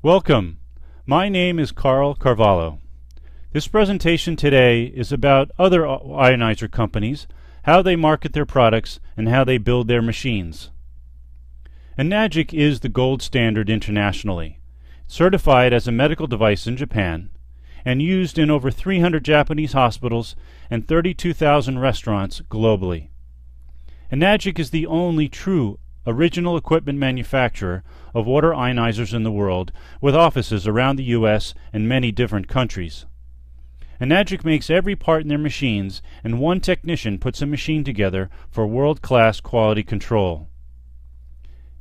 Welcome. My name is Carl Carvalho. This presentation today is about other ionizer companies, how they market their products, and how they build their machines. Enagic is the gold standard internationally, certified as a medical device in Japan, and used in over 300 Japanese hospitals and 32,000 restaurants globally. Enagic is the only true original equipment manufacturer of water ionizers in the world, with offices around the U.S. and many different countries. Enagic makes every part in their machines, and one technician puts a machine together for world-class quality control.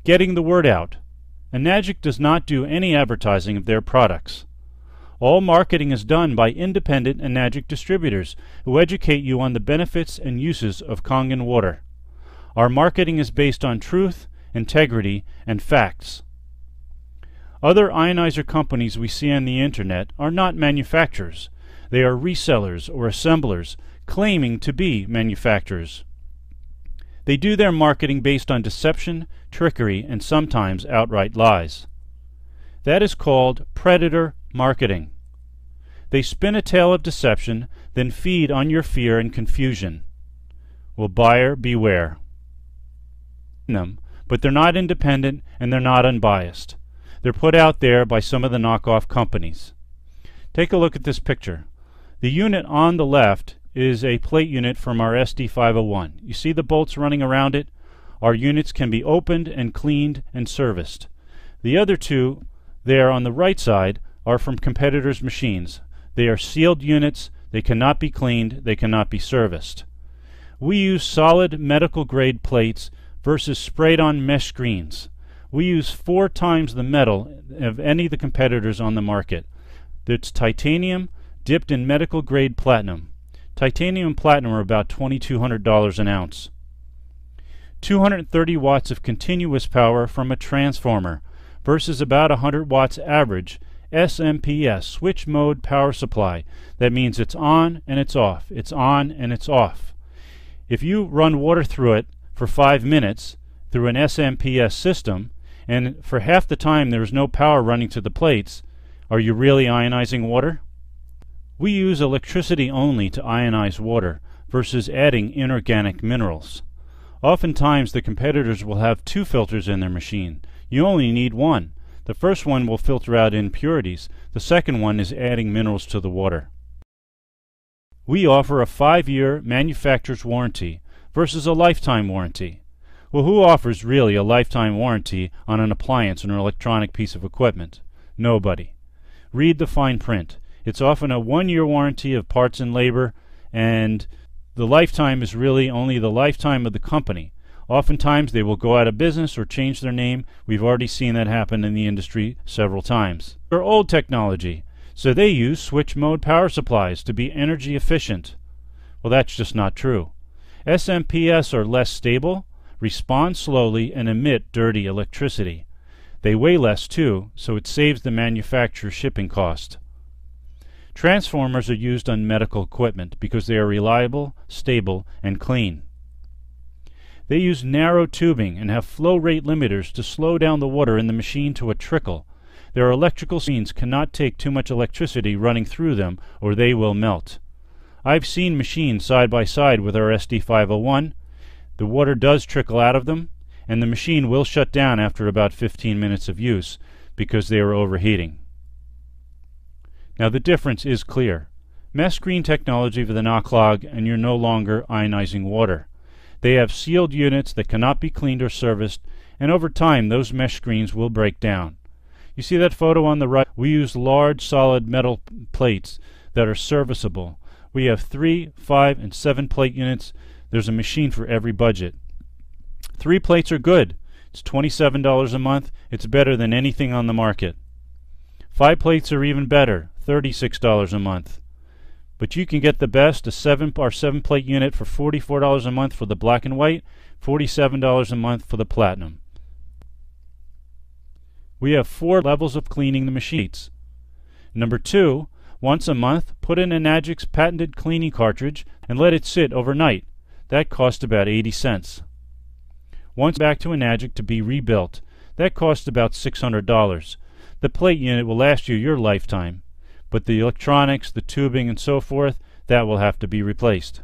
Getting the word out. Enagic does not do any advertising of their products. All marketing is done by independent Enagic distributors who educate you on the benefits and uses of Kangen water. Our marketing is based on truth, integrity, and facts. Other ionizer companies we see on the internet are not manufacturers. They are resellers or assemblers claiming to be manufacturers. They do their marketing based on deception, trickery, and sometimes outright lies. That is called predator marketing. They spin a tale of deception, then feed on your fear and confusion. Well, buyer beware. But they're not independent and they're not unbiased. They're put out there by some of the knockoff companies. Take a look at this picture. The unit on the left is a plate unit from our SD501. You see the bolts running around it? Our units can be opened and cleaned and serviced. The other two there on the right side are from competitors' machines. They are sealed units. They cannot be cleaned. They cannot be serviced. We use solid medical grade plates versus sprayed-on mesh screens. We use 4 times the metal of any of the competitors on the market. It's titanium dipped in medical grade platinum. Titanium and platinum are about $2,200 an ounce. 230 watts of continuous power from a transformer versus about 100 watts average SMPS, switch mode power supply. That means it's on and it's off. It's on and it's off. If you run water through it for 5 minutes through an SMPS system, and for half the time there is no power running to the plates, are you really ionizing water? We use electricity only to ionize water versus adding inorganic minerals. Oftentimes the competitors will have 2 filters in their machine. You only need 1. The first one will filter out impurities. The second one is adding minerals to the water. We offer a 5-year manufacturer's warranty versus a lifetime warranty. Well, who offers really a lifetime warranty on an appliance or an electronic piece of equipment? Nobody. Read the fine print. It's often a 1-year warranty of parts and labor, and the lifetime is really only the lifetime of the company. Oftentimes they will go out of business or change their name. We've already seen that happen in the industry several times. They're old technology, so they use switch mode power supplies to be energy efficient. Well, that's just not true. SMPS are less stable, respond slowly, and emit dirty electricity. They weigh less too, so it saves the manufacturer shipping cost. Transformers are used on medical equipment because they are reliable, stable, and clean. They use narrow tubing and have flow rate limiters to slow down the water in the machine to a trickle. Their electrical machines cannot take too much electricity running through them or they will melt. I've seen machines side by side with our SD501. The water does trickle out of them, and the machine will shut down after about 15 minutes of use because they are overheating. Now the difference is clear. Mesh screen technology for the knock-clog, and you're no longer ionizing water. They have sealed units that cannot be cleaned or serviced, and over time those mesh screens will break down. You see that photo on the right? We use large solid metal plates that are serviceable. We have 3, 5, and 7 plate units. There's a machine for every budget. 3 plates are good. It's $27 a month. It's better than anything on the market. 5 plates are even better, $36 a month. But you can get the best, a 7 plate unit for $44 a month for the black and white, $47 a month for the platinum. We have 4 levels of cleaning the machines. Number 2, once a month, put in Enagic's patented cleaning cartridge and let it sit overnight. That cost about 80 cents. Once back to Enagic to be rebuilt. That cost about $600. The plate unit will last you your lifetime, but the electronics, the tubing, and so forth, that will have to be replaced.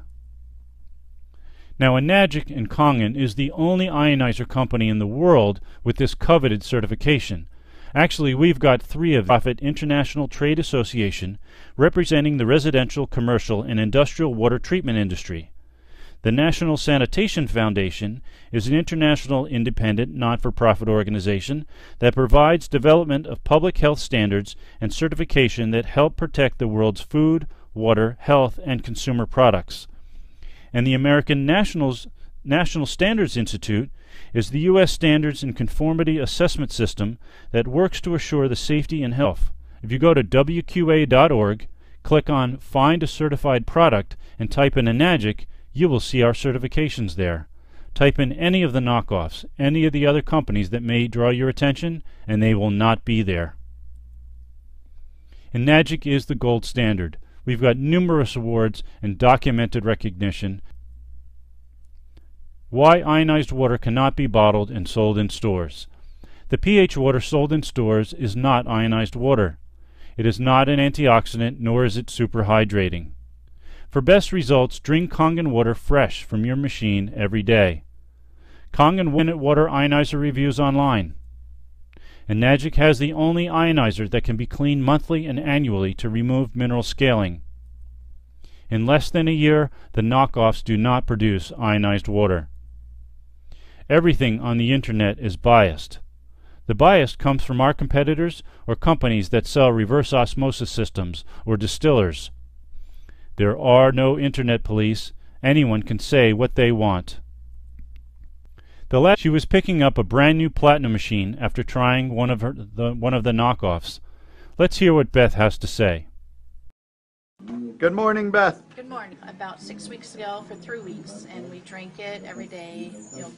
Now, Enagic in Kangen is the only ionizer company in the world with this coveted certification. Actually, we've got 3 of the Profit International Trade Association representing the residential, commercial, and industrial water treatment industry. The National Sanitation Foundation is an international independent not-for-profit organization that provides development of public health standards and certification that help protect the world's food, water, health, and consumer products. And the American National Standards Institute is the U.S. Standards and Conformity Assessment System that works to assure the safety and health. If you go to wqa.org, click on Find a Certified Product, and type in Enagic, you will see our certifications there. Type in any of the knockoffs, any of the other companies that may draw your attention, and they will not be there. Enagic is the gold standard. We've got numerous awards and documented recognition. Why ionized water cannot be bottled and sold in stores. The pH water sold in stores is not ionized water. It is not an antioxidant, nor is it super hydrating. For best results, drink Kangen water fresh from your machine every day. Kangen water ionizer reviews online. Enagic has the only ionizer that can be cleaned monthly and annually to remove mineral scaling. In less than a year, the knockoffs do not produce ionized water. Everything on the internet is biased. The bias comes from our competitors or companies that sell reverse osmosis systems or distillers. There are no internet police. Anyone can say what they want. She was picking up a brand new platinum machine after trying one of the knockoffs. Let's hear what Beth has to say. Good morning, Beth. Good morning. About 6 weeks ago for 3 weeks, and we drank it every day,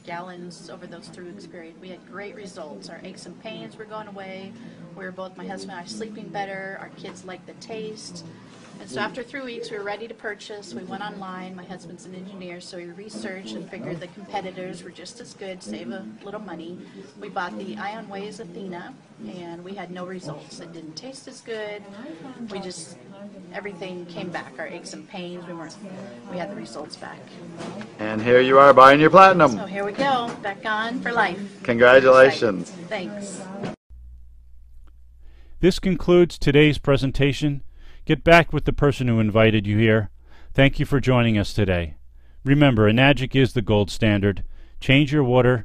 gallons over those 3 weeks period. We had great results. Our aches and pains were going away. We were both, my husband and I, sleeping better. Our kids liked the taste. And so after 3 weeks, we were ready to purchase. We went online. My husband's an engineer, so we researched and figured the competitors were just as good, save a little money. We bought the Ion Ways Athena, and we had no results. It didn't taste as good. Everything came back. Our aches and pains, we had the results back. And here you are buying your platinum. So here we go, back on for life. Congratulations. Thanks. This concludes today's presentation. Get back with the person who invited you here. Thank you for joining us today. Remember, Enagic is the gold standard. Change your water,